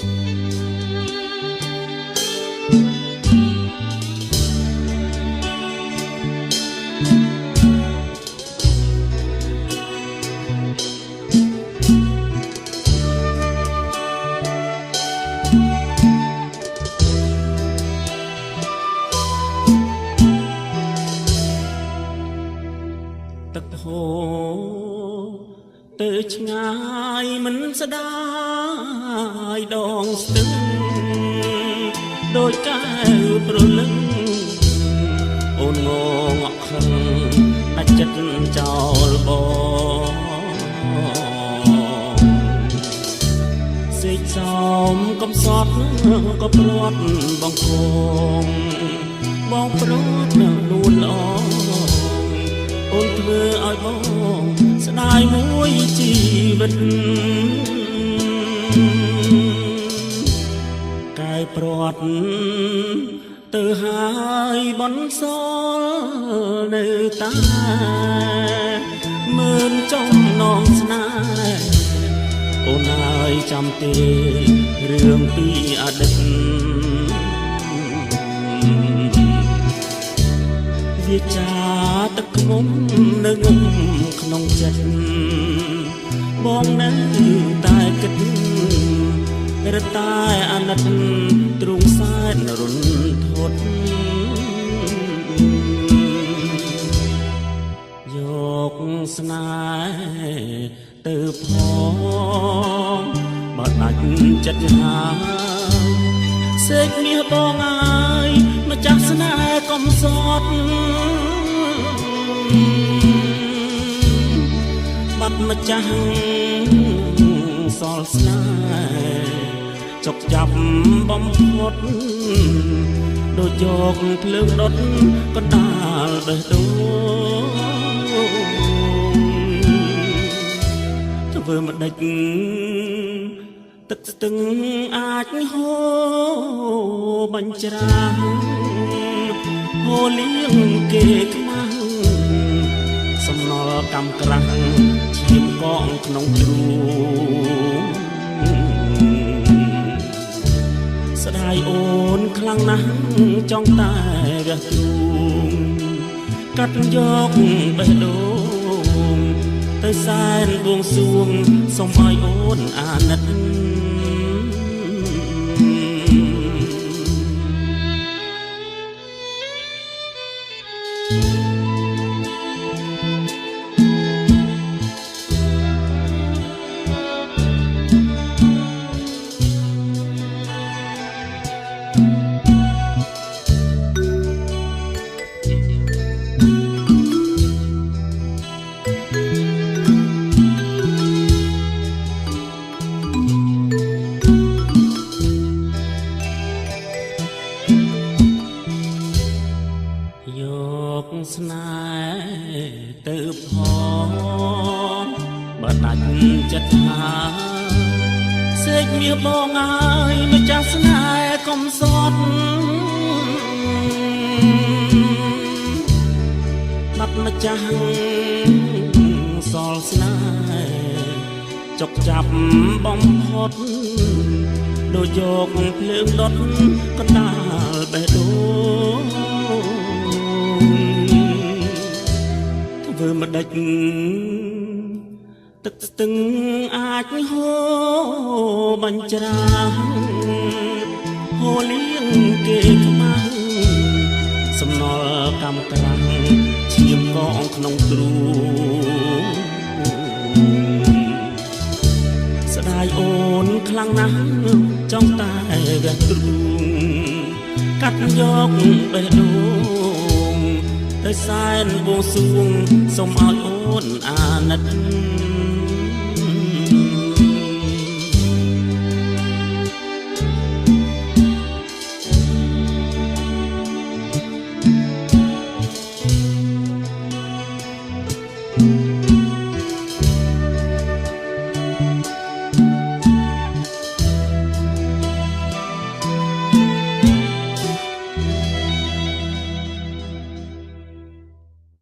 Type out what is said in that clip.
ទឹកហូរទៅឆ្ងាយមិនស្ដាយដងស្ទឹងដោយកែវប្រលឹងអូនងងក់ខឹងដាច់ចិត្តចោលបងសេចសោមកំសត់ក៏ព្រាត់បងគងបងព្រាត់លួនល្អអូនធ្វើឲ្យបងស្ដាយមួយជីវិតកែព្រាត់ទៅហើយបនសល់នៅតាមើលចំណងស្នេហ៍អូនហើយចាំទេរឿងពីអតីតវាចាទឹកខ្មុំនៅងំក្នុងចិត្តបងនៅតែគិតរតែអាណិតទ្រង់សែនរុនធត់យកស្នេហ៍ទៅផងបើដាច់ចិត្តហើយសេចមាសបងអើយម្ចាស់ស្នេហ៍កំសត់បាត់ម្ចាស់សល់ស្នេហ៍ចុកចាប់បំផុតដូចយកភ្លើងដុតកណ្ដាលបេះដូងធ្វើមិនដេចទឹកស្ទឹងអាចហូរបញ្ច្រាំហូរលៀងគេខ្មាំងសំណល់កម្មក្រាំងឈាមកងក្នុងជ្រូងស្ដាយអូនខ្លាំងណាស់ចង់តែរះទ្រូងកាត់យកបេះដូងទៅសែនបួងសួងសូមឲ្យអូនអាណិតយកស្នេហ៍ទៅផងបើដាច់ចិត្តហើយសេចមាសបងអើយម្ចាស់ស្នេហ៍កំសត់បាត់ម្ចាស់សល់ស្នេហ៍ចុកចាប់បំផុតដូចយកភ្លើងដុតកណ្ដាលបេះដូងធ្វើមិនដេចទឹកស្ទឹងអាចហូរបញ្ច្រាំហូរលៀងគេខ្មាំងសំណល់កម្មក្រាំងឈាមកងក្នុងទ្រូងស្ដាយអូនខ្លាំងណាស់ចង់តែរះទ្រូងកាត់យកបេះដូងទៅសែនបួងសួងសូមឲ្យអូនអាណិត